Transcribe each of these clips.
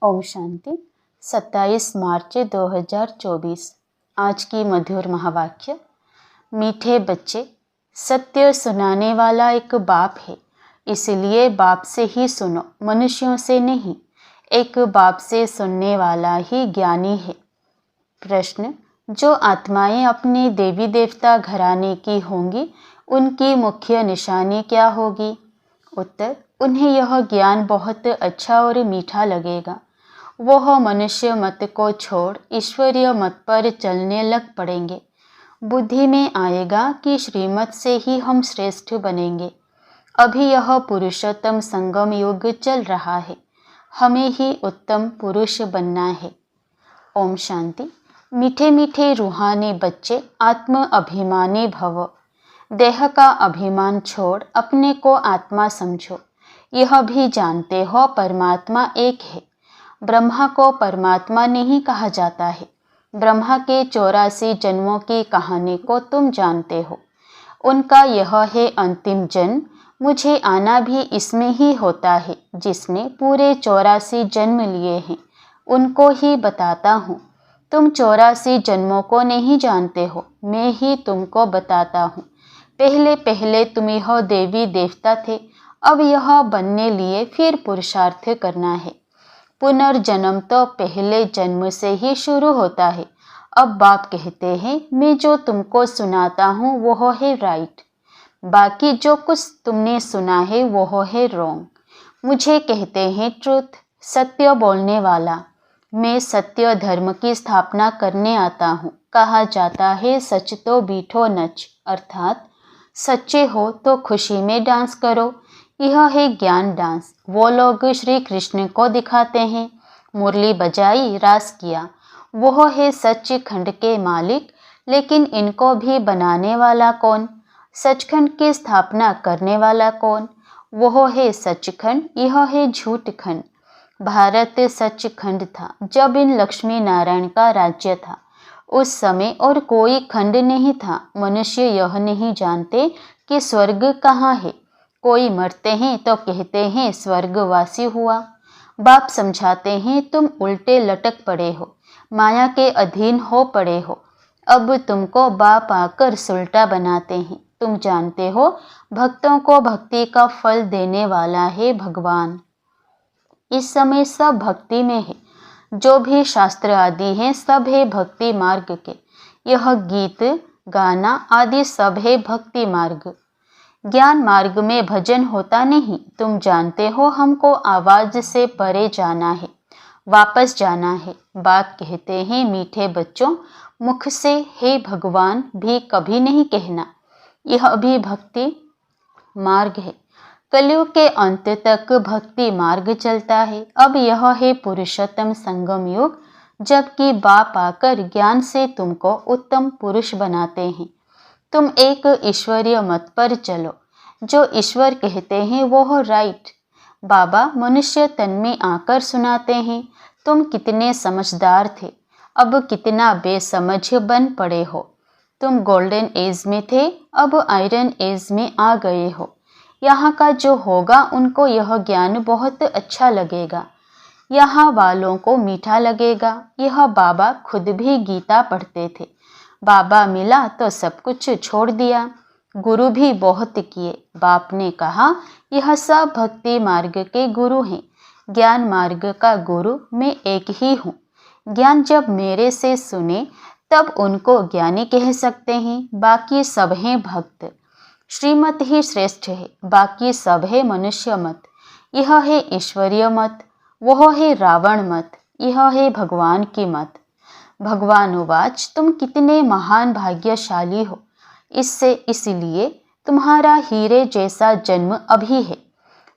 ओम शांति। 27 मार्च 2024। आज की मधुर महावाक्य। मीठे बच्चे, सत्य सुनाने वाला एक बाप है, इसलिए बाप से ही सुनो, मनुष्यों से नहीं। एक बाप से सुनने वाला ही ज्ञानी है। प्रश्न, जो आत्माएं अपने देवी देवता घराने की होंगी, उनकी मुख्य निशानी क्या होगी? उत्तर, उन्हें यह ज्ञान बहुत अच्छा और मीठा लगेगा। वह मनुष्य मत को छोड़ ईश्वरीय मत पर चलने लग पड़ेंगे। बुद्धि में आएगा कि श्रीमत से ही हम श्रेष्ठ बनेंगे। अभी यह पुरुषोत्तम संगम युग चल रहा है, हमें ही उत्तम पुरुष बनना है। ओम शांति। मीठे मीठे रूहानी बच्चे, आत्म अभिमानी भव। देह का अभिमान छोड़ अपने को आत्मा समझो। यह भी जानते हो परमात्मा एक है। ब्रह्मा को परमात्मा नहीं कहा जाता है। ब्रह्मा के 84 जन्मों की कहानी को तुम जानते हो। उनका यह है अंतिम जन्म। मुझे आना भी इसमें ही होता है। जिसने पूरे 84 जन्म लिए हैं, उनको ही बताता हूँ। तुम 84 जन्मों को नहीं जानते हो, मैं ही तुमको बताता हूँ। पहले पहले तुम यह देवी देवता थे, अब यह बनने लिए फिर पुरुषार्थ करना है। पुनर्जन्म तो पहले जन्म से ही शुरू होता है। अब बाप कहते हैं, मैं जो तुमको सुनाता हूँ वह है राइट, बाकी जो कुछ तुमने सुना है वह है रॉन्ग। मुझे कहते हैं ट्रुथ, सत्य बोलने वाला। मैं सत्य धर्म की स्थापना करने आता हूँ। कहा जाता है सच तो बीठो नच, अर्थात सच्चे हो तो खुशी में डांस करो। यह है ज्ञान डांस। वो लोग श्री कृष्ण को दिखाते हैं, मुरली बजाई, रास किया। वह है सच्चिखंड के मालिक, लेकिन इनको भी बनाने वाला कौन? सचखंड की स्थापना करने वाला कौन? वह है सचखंड, यह है झूठखंड। भारत सचखंड था जब इन लक्ष्मी नारायण का राज्य था। उस समय और कोई खंड नहीं था। मनुष्य यह नहीं जानते कि स्वर्ग कहाँ है। कोई मरते हैं तो कहते हैं स्वर्गवासी हुआ। बाप समझाते हैं तुम उल्टे लटक पड़े हो, माया के अधीन हो पड़े हो। अब तुमको बाप आकर सुल्टा बनाते हैं। तुम जानते हो भक्तों को भक्ति का फल देने वाला है भगवान। इस समय सब भक्ति में है। जो भी शास्त्र आदि हैं सब है भक्ति मार्ग के। यह गीत गाना आदि सब है भक्ति मार्ग। ज्ञान मार्ग में भजन होता नहीं। तुम जानते हो हमको आवाज से परे जाना है, वापस जाना है। बाप कहते हैं मीठे बच्चों, मुख से हे भगवान भी कभी नहीं कहना। यह भी भक्ति मार्ग है। कलयुग के अंत तक भक्ति मार्ग चलता है। अब यह है पुरुषोत्तम संगम युग, जबकि बाप आकर ज्ञान से तुमको उत्तम पुरुष बनाते हैं। तुम एक ईश्वरीय मत पर चलो। जो ईश्वर कहते हैं वो हो राइट। बाबा मनुष्य तन में आकर सुनाते हैं, तुम कितने समझदार थे, अब कितना बेसमझ बन पड़े हो। तुम गोल्डन एज में थे, अब आयरन एज में आ गए हो। यहाँ का जो होगा उनको यह ज्ञान बहुत अच्छा लगेगा। यहाँ वालों को मीठा लगेगा। यह बाबा खुद भी गीता पढ़ते थे। बाबा मिला तो सब कुछ छोड़ दिया। गुरु भी बहुत किए। बाप ने कहा यह सब भक्ति मार्ग के गुरु हैं। ज्ञान मार्ग का गुरु मैं एक ही हूँ। ज्ञान जब मेरे से सुने तब उनको ज्ञानी कह सकते हैं, बाकी सब हैं भक्त। श्रीमत ही श्रेष्ठ है, बाकी सब है मनुष्य मत। यह है ईश्वरीय मत, वह है रावण मत, यह है भगवान की मत। भगवान उवाच, तुम कितने महान भाग्यशाली हो। इसलिए तुम्हारा हीरे जैसा जन्म अभी है।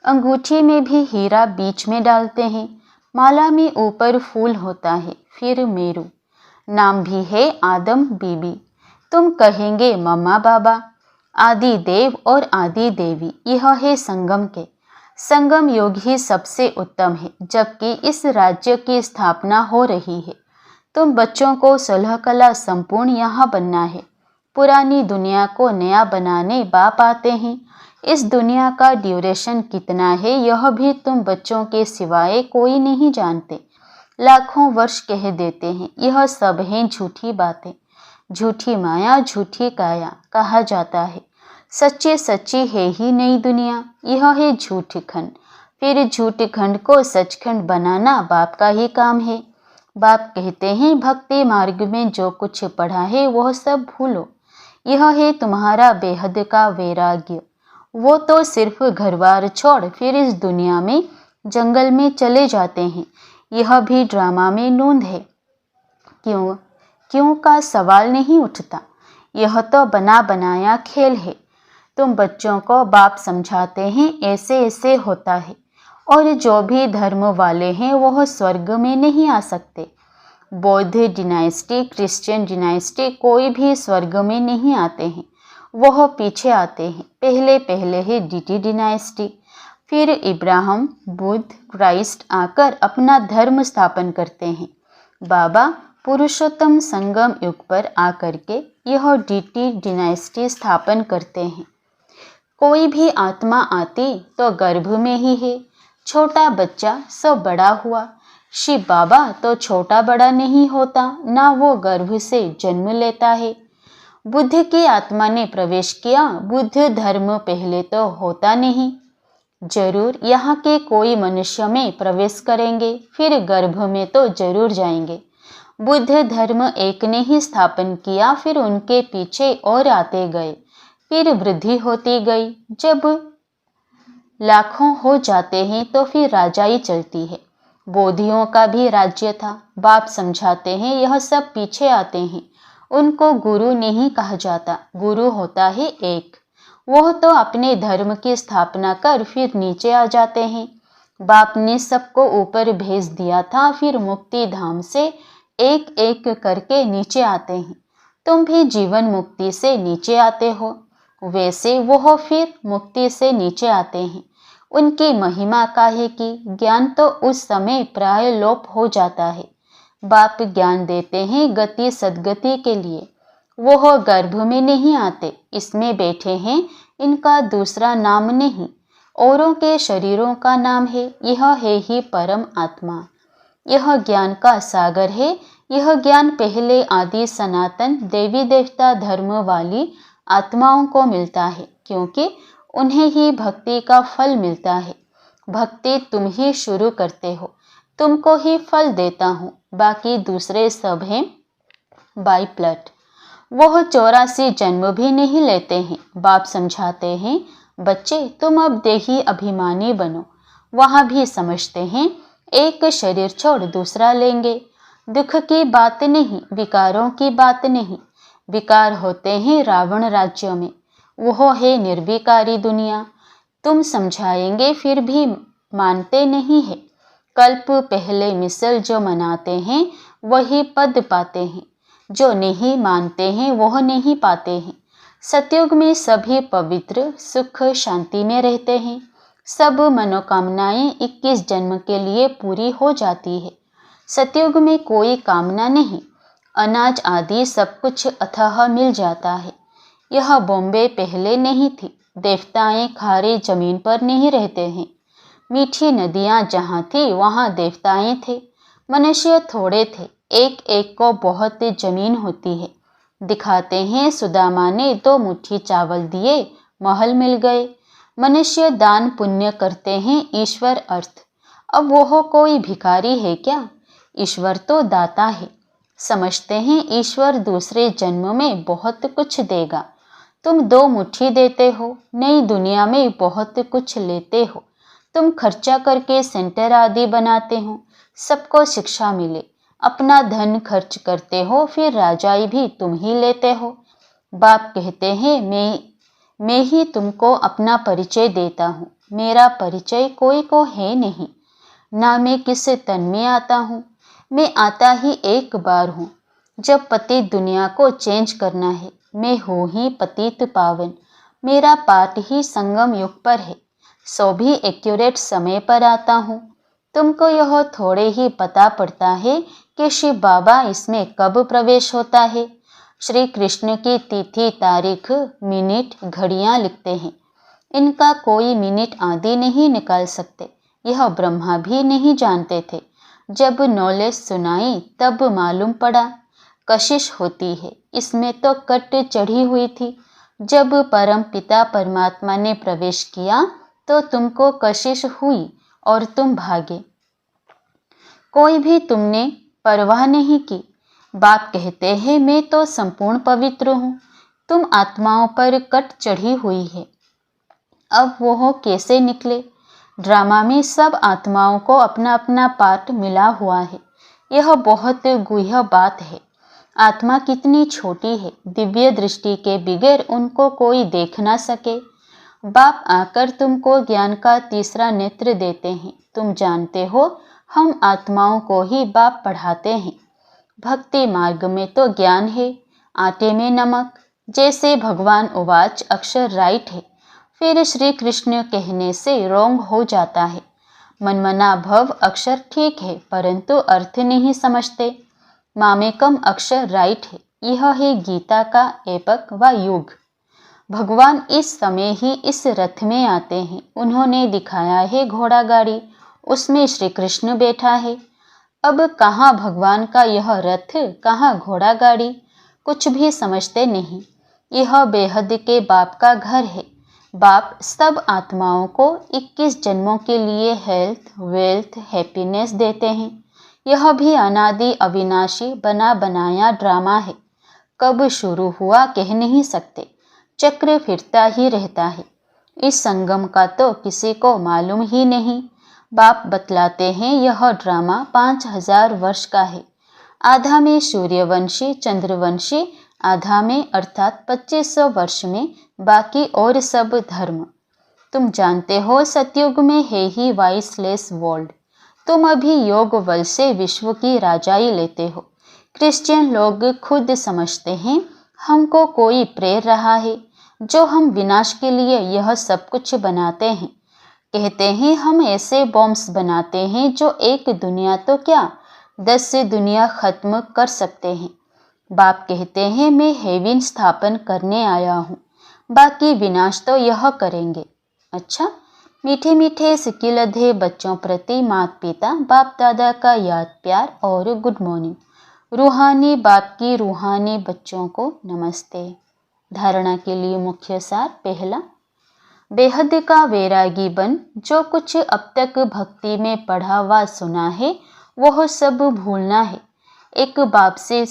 अंगूठी में भी हीरा बीच में डालते हैं। माला में ऊपर फूल होता है, फिर मेरू। नाम भी है आदम बीबी। तुम कहेंगे मम्मा बाबा। आदि देव और आदि देवी, यह है संगम के। संगम योग ही सबसे उत्तम है, जबकि इस राज्य की स्थापना हो रही है। तुम बच्चों को सुलह कला संपूर्ण यहाँ बनना है। पुरानी दुनिया को नया बनाने बाप आते हैं। इस दुनिया का ड्यूरेशन कितना है यह भी तुम बच्चों के सिवाय कोई नहीं जानते। लाखों वर्ष कह देते हैं, यह सब हैं झूठी बातें। झूठी माया झूठी काया कहा जाता है। सच्ची सच्ची है ही नहीं दुनिया, यह है झूठ खंड। फिर झूठ खंड को सचखंड बनाना बाप का ही काम है। बाप कहते हैं भक्ति मार्ग में जो कुछ पढ़ा है वह सब भूलो। यह है तुम्हारा बेहद का वैराग्य। वो तो सिर्फ घरबार छोड़ फिर इस दुनिया में जंगल में चले जाते हैं। यह भी ड्रामा में नूंद है। क्यों का सवाल नहीं उठता। यह तो बना बनाया खेल है। तुम बच्चों को बाप समझाते हैं ऐसे ऐसे होता है, और जो भी धर्म वाले हैं वह स्वर्ग में नहीं आ सकते। बौद्ध डिनाइस्टी, क्रिश्चियन डिनाइस्टी कोई भी स्वर्ग में नहीं आते हैं, वह पीछे आते हैं। पहले पहले है डीटी डिनाइस्टी, फिर इब्राहिम, बुद्ध, क्राइस्ट आकर अपना धर्म स्थापन करते हैं। बाबा पुरुषोत्तम संगम युग पर आकर के यह डीटी डिनाइस्टी स्थापन करते हैं। कोई भी आत्मा आती तो गर्भ में ही है। छोटा बच्चा सो बड़ा हुआ। शिव बाबा तो छोटा बड़ा नहीं होता, ना वो गर्भ से जन्म लेता है। बुद्ध की आत्मा ने प्रवेश किया। बुद्ध धर्म पहले तो होता नहीं। जरूर यहाँ के कोई मनुष्य में प्रवेश करेंगे, फिर गर्भ में तो जरूर जाएंगे। बुद्ध धर्म एक ने ही स्थापन किया, फिर उनके पीछे और आते गए, फिर वृद्धि होती गई। जब लाखों हो जाते हैं तो फिर राजाई चलती है। बोधियों का भी राज्य था। बाप समझाते हैं यह सब पीछे आते हैं, उनको गुरु नहीं कहा जाता। गुरु होता है एक, वह तो अपने धर्म की स्थापना कर फिर नीचे आ जाते हैं। बाप ने सबको ऊपर भेज दिया था, फिर मुक्ति धाम से एक एक करके नीचे आते हैं। तुम भी जीवन मुक्ति से नीचे आते हो, वैसे वह फिर मुक्ति से नीचे आते हैं। उनकी महिमा का है कि ज्ञान तो उस समय प्राय लोप हो जाता है। बाप ज्ञान देते हैं गति सद्गति के लिए। वह गर्भ में नहीं आते, इसमें बैठे हैं, इनका दूसरा नाम नहीं, औरों के शरीरों का नाम है। यह है ही परम आत्मा। यह ज्ञान का सागर है। यह ज्ञान पहले आदि सनातन देवी देवता धर्म वाली आत्माओं को मिलता है, क्योंकि उन्हें ही भक्ति का फल मिलता है। भक्ति तुम ही शुरू करते हो, तुमको ही फल देता हूँ, बाकी दूसरे सब हैं बाई प्लट। वह 84 जन्म भी नहीं लेते हैं। बाप समझाते हैं बच्चे तुम अब देही अभिमानी बनो। वहाँ भी समझते हैं एक शरीर छोड़ दूसरा लेंगे। दुख की बात नहीं, विकारों की बात नहीं। विकार होते हैं रावण राज्य में, वह है निर्विकारी दुनिया। तुम समझाएंगे फिर भी मानते नहीं है। कल्प पहले मिसल जो मनाते हैं वही पद पाते हैं, जो नहीं मानते हैं वह नहीं पाते हैं। सतयुग में सभी पवित्र सुख शांति में रहते हैं। सब मनोकामनाएं 21 जन्म के लिए पूरी हो जाती है। सतयुग में कोई कामना नहीं, अनाज आदि सब कुछ अथाह मिल जाता है। यह बॉम्बे पहले नहीं थी। देवताएं खारी जमीन पर नहीं रहते हैं। मीठी नदियां जहाँ थी वहाँ देवताएं थे। मनुष्य थोड़े थे, एक एक को बहुत जमीन होती है। दिखाते हैं सुदामा ने 2 मुट्ठी चावल दिए, महल मिल गए। मनुष्य दान पुण्य करते हैं, ईश्वर अर्थ। अब वह कोई भिखारी है क्या? ईश्वर तो दाता है। समझते हैं ईश्वर दूसरे जन्म में बहुत कुछ देगा। तुम 2 मुट्ठी देते हो, नई दुनिया में बहुत कुछ लेते हो। तुम खर्चा करके सेंटर आदि बनाते हो, सबको शिक्षा मिले। अपना धन खर्च करते हो, फिर राजाई भी तुम ही लेते हो। बाप कहते हैं मैं ही तुमको अपना परिचय देता हूँ। मेरा परिचय कोई को है नहीं, ना मैं किस तन में आता हूँ। मैं आता ही एक बार हूँ, जब पति दुनिया को चेंज करना है। मैं हूँ ही पतित पावन। मेरा पाठ ही संगम युग पर है, सो भी एक्यूरेट समय पर आता हूँ। तुमको यह थोड़े ही पता पड़ता है कि शिव बाबा इसमें कब प्रवेश होता है। श्री कृष्ण की तिथि तारीख मिनट घड़ियाँ लिखते हैं, इनका कोई मिनट आदि नहीं निकाल सकते। यह ब्रह्मा भी नहीं जानते थे। जब नॉलेज सुनाई तब मालूम पड़ा कशिश होती है, इसमें तो कट चढ़ी हुई थी। जब परम पिता परमात्मा ने प्रवेश किया तो तुमको कशिश हुई और तुम भागे। कोई भी तुमने परवाह नहीं की। बाप कहते हैं मैं तो संपूर्ण पवित्र हूँ, तुम आत्माओं पर कट चढ़ी हुई है। अब वो कैसे निकले? ड्रामा में सब आत्माओं को अपना अपना पार्ट मिला हुआ है। यह बहुत गुह्य बात है। आत्मा कितनी छोटी है, दिव्य दृष्टि के बगैर उनको कोई देख ना सके। बाप आकर तुमको ज्ञान का तीसरा नेत्र देते हैं। तुम जानते हो हम आत्माओं को ही बाप पढ़ाते हैं। भक्ति मार्ग में तो ज्ञान है, आटे में नमक। जैसे भगवान उवाच अक्षर राइट है, फिर श्री कृष्ण कहने से रोंग हो जाता है। मनमना भव अक्षर ठीक है, परंतु अर्थ नहीं समझते। मामेकम अक्षर राइट है, यह है गीता का एपक व युग। भगवान इस समय ही इस रथ में आते हैं। उन्होंने दिखाया है घोड़ा गाड़ी, उसमें श्री कृष्ण बैठा है। अब कहाँ भगवान का यह रथ, कहाँ घोड़ा गाड़ी, कुछ भी समझते नहीं। यह बेहद के बाप का घर है। बाप सब आत्माओं को 21 जन्मों के लिए हेल्थ, वेल्थ, हैप्पीनेस देते हैं। यह भी अनादि अविनाशी बना बनाया ड्रामा है। कब शुरू हुआ कह नहीं सकते, चक्र फिरता ही रहता है। इस संगम का तो किसी को मालूम ही नहीं। बाप बतलाते हैं यह ड्रामा 5000 वर्ष का है। आधा में सूर्यवंशी चंद्रवंशी, आधा में अर्थात 2500 वर्ष में बाकी और सब धर्म। तुम जानते हो सतयुग में है ही वाइसलेस वर्ल्ड। तुम अभी योग बल से विश्व की राजाई लेते हो। क्रिश्चियन लोग खुद समझते हैं हमको कोई प्रेर रहा है, जो हम विनाश के लिए यह सब कुछ बनाते हैं। कहते हैं हम ऐसे बॉम्ब्स बनाते हैं जो एक दुनिया तो क्या 10 से दुनिया खत्म कर सकते हैं। बाप कहते हैं मैं हेवन स्थापन करने आया हूँ, बाकी विनाश तो यह करेंगे। अच्छा, मीठे मीठे सिकिलधे बच्चों प्रति माता पिता बाप दादा का याद प्यार और गुड मॉर्निंग। रूहानी बाप की रूहानी बच्चों को नमस्ते। धारणा के लिए मुख्य सार। पहला, बेहद का वैरागी बन। जो कुछ अब तक भक्ति में पढ़ा व सुना है वह सब भूलना है। एक बाप से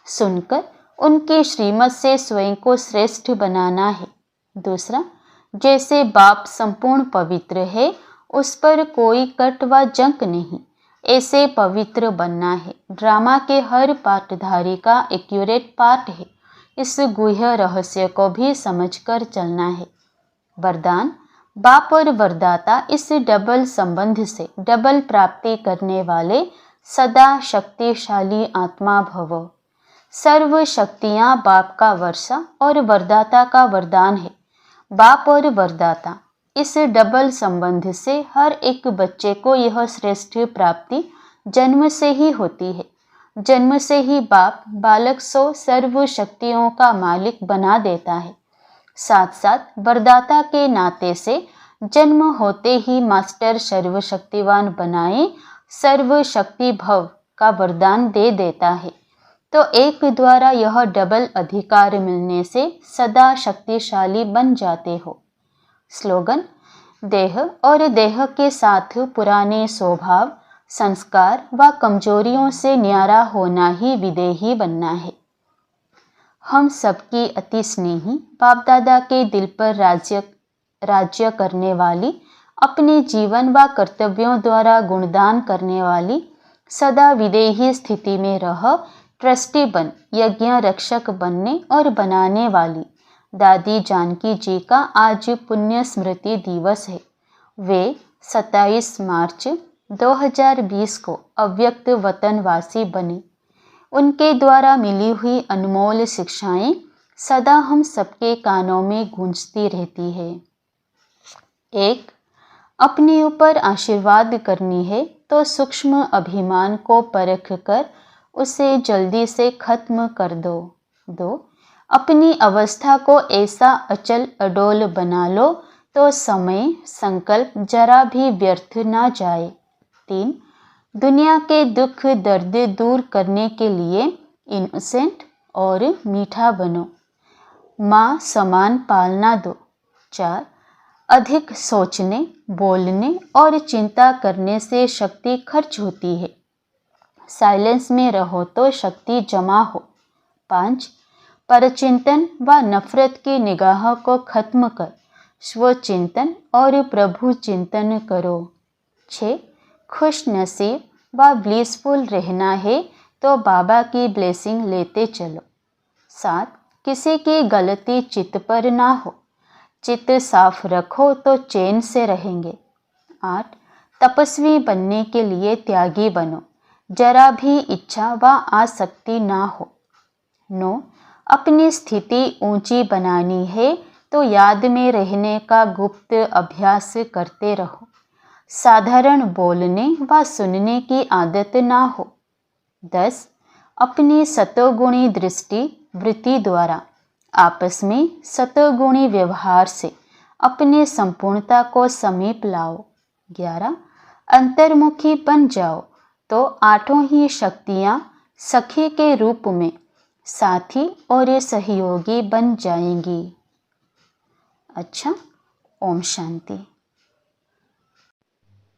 सुनकर उनके श्रीमत से स्वयं को श्रेष्ठ बनाना है। दूसरा, जैसे बाप संपूर्ण पवित्र है, उस पर कोई कट व जंक नहीं, ऐसे पवित्र बनना है। ड्रामा के हर पाठधारी का एक्यूरेट पार्ट है। इस गुह्य रहस्य को भी समझकर चलना है। वरदान, बाप और वरदाता इस डबल संबंध से डबल प्राप्ति करने वाले सदा शक्तिशाली आत्मा भव। सर्व शक्तियाँ बाप का वर्षा और वरदाता का वरदान है। बाप और वरदाता इस डबल संबंध से हर एक बच्चे को यह श्रेष्ठ प्राप्ति जन्म से ही होती है। जन्म से ही बाप बालक को सर्व शक्तियों का मालिक बना देता है। साथ साथ वरदाता के नाते से जन्म होते ही मास्टर सर्वशक्तिवान बनाए सर्व शक्ति भव का वरदान दे देता है। तो एक द्वारा यह डबल अधिकार मिलने से सदा शक्तिशाली बन जाते हो। स्लोगन, देह और देह के साथ पुराने स्वभाव, संस्कार व कमजोरियों से न्यारा होना ही विदेही बनना है। हम सबकी अति स्नेही बाप दादा के दिल पर राज्य करने वाली, अपने जीवन व कर्तव्यों द्वारा गुणदान करने वाली, सदा विदेही स्थिति में रह ट्रस्टी बन यज्ञ रक्षक बनने और बनाने वाली दादी जानकी जी का आज पुण्य स्मृति दिवस है। वे 27 मार्च 2020 को अव्यक्त वतनवासी बने। उनके द्वारा मिली हुई अनमोल शिक्षाएं सदा हम सबके कानों में गूंजती रहती है। 1. अपने ऊपर आशीर्वाद करनी है तो सूक्ष्म अभिमान को परख कर उसे जल्दी से खत्म कर दो। 2. अपनी अवस्था को ऐसा अचल अडोल बना लो तो समय संकल्प जरा भी व्यर्थ ना जाए। 3. दुनिया के दुख दर्द दूर करने के लिए इनोसेंट और मीठा बनो। माँ समान पालना दो। 4. अधिक सोचने, बोलने और चिंता करने से शक्ति खर्च होती है। साइलेंस में रहो तो शक्ति जमा हो। 5. परचिंतन व नफरत की निगाह को खत्म कर स्वचिंतन और प्रभु चिंतन करो। 6. खुश नसीब व ब्लिसफुल रहना है तो बाबा की ब्लेसिंग लेते चलो। 7. किसी की गलती चित्त पर ना हो। चित्त साफ रखो तो चैन से रहेंगे। 8. तपस्वी बनने के लिए त्यागी बनो, जरा भी इच्छा व आसक्ति ना हो। 9. अपनी स्थिति ऊंची बनानी है तो याद में रहने का गुप्त अभ्यास करते रहो। साधारण बोलने व सुनने की आदत ना हो। 10. अपनी सतोगुणी दृष्टि वृत्ति द्वारा आपस में सतोगुणी व्यवहार से अपने संपूर्णता को समीप लाओ। 11. अंतर्मुखी बन जाओ तो आठों ही शक्तियाँ सखी के रूप में साथी और सहयोगी बन जाएंगी। अच्छा, ओम शांति।